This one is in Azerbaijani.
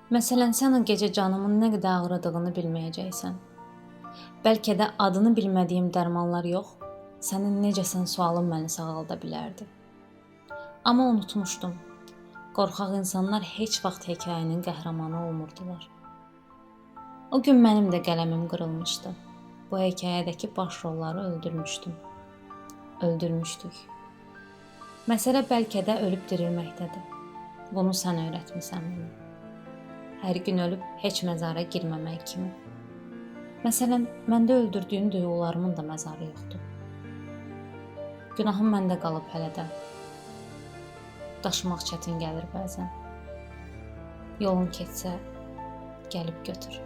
Məsələn, sən o gecə canımın nə qədər ağrıdığını bilməyəcəksən. Bəlkə də adını bilmədiyim dərmanlar yox, sənin necəsən sualın məni sağalda bilərdi. Amma unutmuşdum. Qorxaq insanlar heç vaxt hekayənin qəhrəmanı olmurdular. O gün mənim də qələmim qırılmışdı. Bu hekayədəki baş rolları öldürmüşdüm. Öldürmüşdük. Məsələ bəlkə də ölüb dirilməkdədir. Bunu sən öyrətmisən mənə. Hər gün ölüb heç məzara girməmək kimi. Məsələn, məndə öldürdüyün duyğularımın da məzarı yoxdur. Günahım məndə qalıb hələ də. Daşımaq çətin gəlir bəzən. Yolun keçsə, gəlib götür.